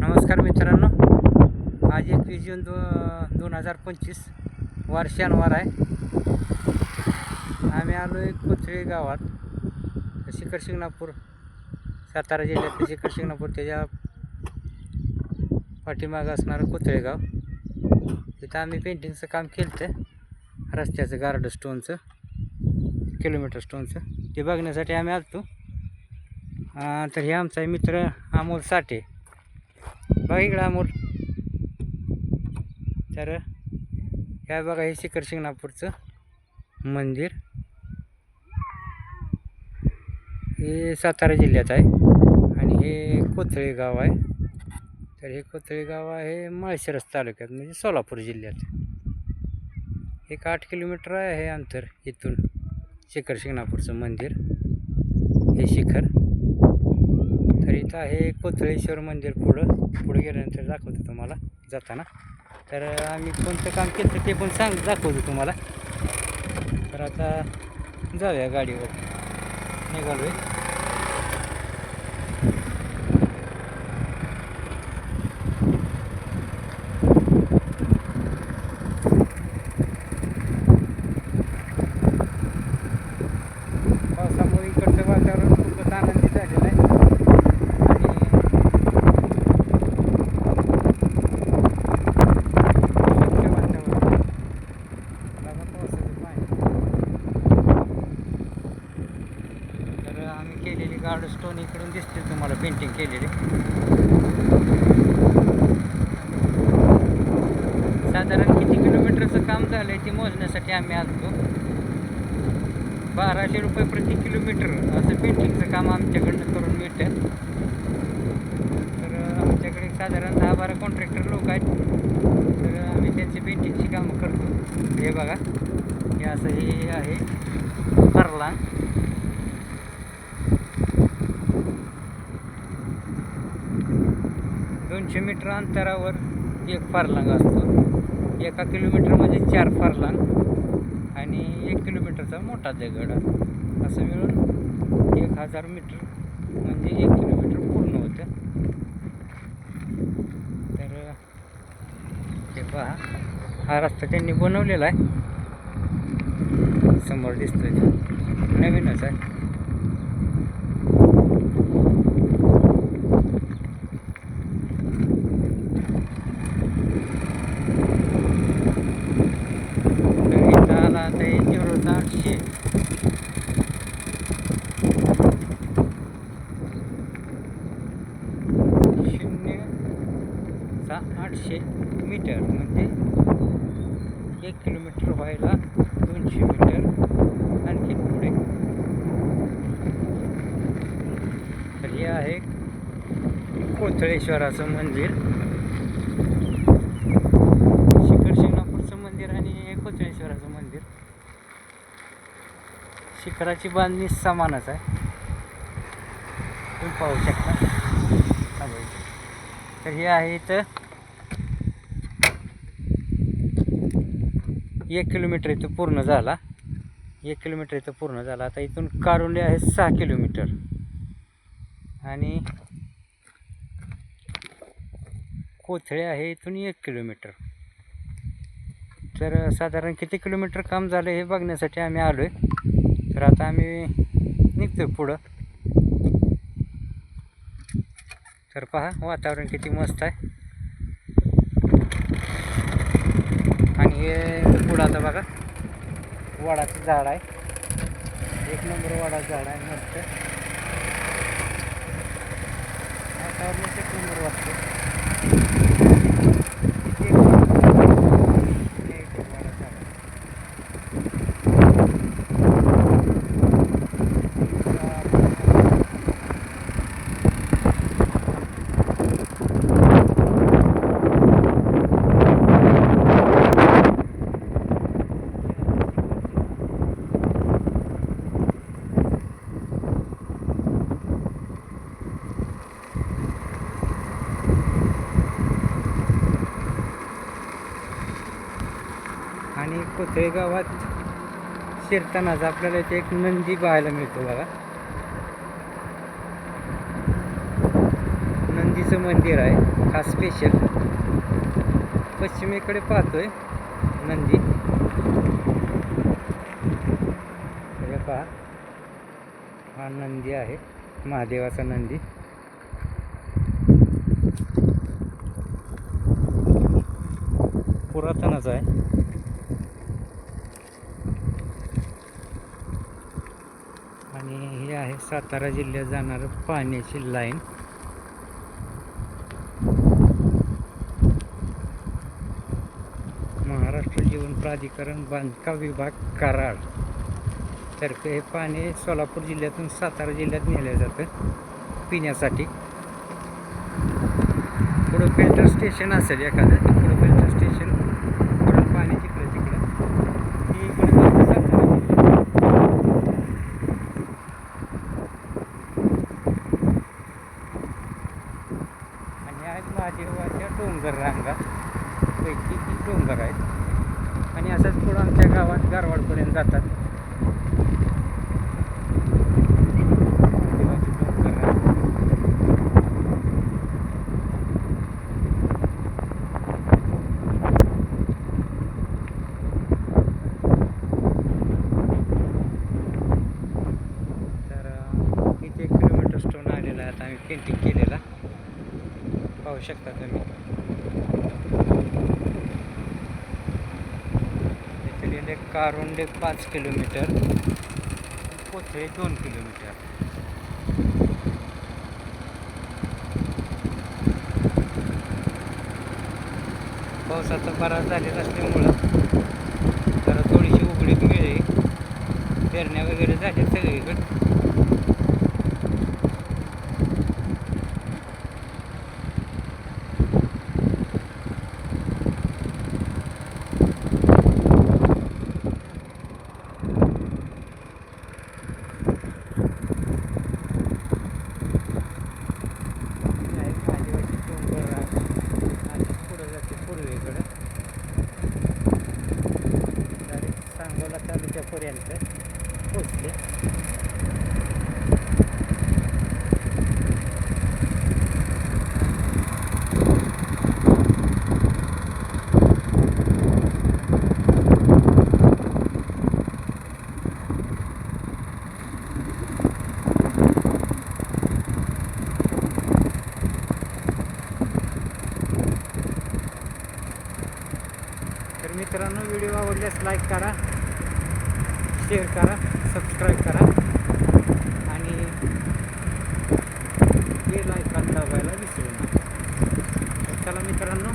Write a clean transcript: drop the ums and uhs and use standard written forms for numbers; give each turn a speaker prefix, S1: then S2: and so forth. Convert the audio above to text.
S1: नमस्कार मित्रांनो, आज 21 जून 2025 वार शनिवार आहे. आम्ही आलो आहे कोथळे गावात. शिखर शिंगणापूर सातारा जिल्ह्यात शिखर शिंगणापूर त्याच्या पाठीमागं असणारं कोथळे गाव. तिथं आम्ही पेंटिंगचं काम केलं होतं, रस्त्याचं गार्ड स्टोनचं, किलोमीटर स्टोनचं. ते बघण्यासाठी आम्ही आलतो. तर हे आमचा मित्र अमोल साठे. बघा इकडं अमोल. तर ह्या बघा हे शिखर शिंगणापूरचं मंदिर, हे सातारा जिल्ह्यात आहे. आणि हे कोथळे गाव आहे. तर हे कोथळे गाव आहे माळशिरस तालुक्यात, म्हणजे सोलापूर जिल्ह्यात. 8 किलोमीटर आहे हे अंतर इथून शिखर शिंगणापूरचं मंदिर, हे शिखर. तर इथं आहे कोथळेश्वर मंदिर. पुढे गेल्यानंतर दाखवतो तुम्हाला जाताना. तर आम्ही कोणतं काम केलं ते पण दाखवतो तुम्हाला. तर आता जाऊया गाडीवर, निघालो आहे. पावसामुळे इकडचं वातावरण खूपच आनंदी झालेलं आहे. आम्ही केलेली गार्ड स्टोन इकडून दिसते तुम्हाला, पेंटिंग केलेली. साधारण किती किलोमीटरचं काम झालं आहे ते मोजण्यासाठी आम्ही आलतो. 1200 रुपये प्रति किलोमीटर असं पेंटिंगचं काम आमच्याकडनं करून मिळतं. तर आमच्याकडे साधारण 10-12 कॉन्ट्रॅक्टर लोक आहेत. तर आम्ही त्यांची पेंटिंगची कामं करतो. हे बघा, हे असं हे आहे फरला. 200 मीटर अंतरावर एक फरलांग असतो. 1 किलोमीटरमध्ये 4 फरलांग आणि 1 किलोमीटरचा मोठा दगड, असं मिळून 1000 मीटर म्हणजे 1 किलोमीटर पूर्ण होतं. तर हे पहा, हा रस्ता त्यांनी बनवलेला आहे. समोर दिसतोय नवीनच आहे. आता हे 0800 मीटर म्हणजे 1 किलोमीटर व्हायला 200 मीटर आणखी पुढे. तर हे आहे कोथळेश्वराचं मंदिर, शिखर शिंगणापूरचं मंदिर आणि कोथळेश्वराचं मंदिर. शिखराची बांधणी समानच आहे, तुम्ही पाहू शकता. तर हे आहे इथं 1 किलोमीटर इथं पूर्ण झाला. 1 किलोमीटर इथं पूर्ण झाला. आता इथून कारुंडे आहे 6 किलोमीटर आणि कोथळे आहे इथून 1 किलोमीटर. तर साधारण किती किलोमीटर काम झालं हे बघण्यासाठी आम्ही आलो आहे. तर आता आम्ही निघतो पुढं. तर पहा वातावरण किती मस्त आहे. आणि हे पुढं आता बघा वडाचं झाड आहे, 1 नंबर वडाचं झाड आहे. मस्त वातावरण 1 नंबर वाटतं. आणि कोथळे गावात शिरतानाच आपल्याला इथे एक नंदी पाहायला मिळतो बघा. नंदी नंदीचं मंदिर आहे खास स्पेशल. पश्चिमेकडे पाहतोय नंदी. हे पहा, हा नंदी आहे, महादेवाचा नंदी. पुरातनच आहे. आणि हे आहे सातारा जिल्ह्यात जाणारं पाण्याची लाईन. महाराष्ट्र जीवन प्राधिकरण बांधकाम विभाग कराड तर्फे हे पाणी सोलापूर जिल्ह्यातून सातारा जिल्ह्यात नेलं जातं पिण्यासाठी. पुढं फिल्टर स्टेशन असेल एखादं, पुढं फिल्टर स्टेशन, पुढं पाणी तिकडं तिकडं हे इकडे जातं सातारा जिल्ह्यात. आणि आहेत महादेवाच्या डोंगर रांगा पैकी ती डोंगर आहेत. आणि असंच पुढं आमच्या गावात गारवाडपर्यंत जातात. इथे 1 किलोमीटर स्टोन आलेला आहे. आता आम्ही पेंटिंग केलेला पाहू शकता तुम्ही. इथे कारुंडे 5 किलोमीटर, कोथळे 2 किलोमीटर. पाऊस आता बराच झालेला असल्यामुळं जरा थोडीशी उघडीप मिळेल. पेरण्या वगैरे झाल्या सगळीकडे. सांगोला तालुक्यापर्यंत पोचले. तर मित्रांनो, व्हिडिओ आवडल्यास लाईक करा, शेअर करा, सबस्क्राईब करा आणि बेल आयकॉन दाबायला विसरू नका. चला मित्रांनो,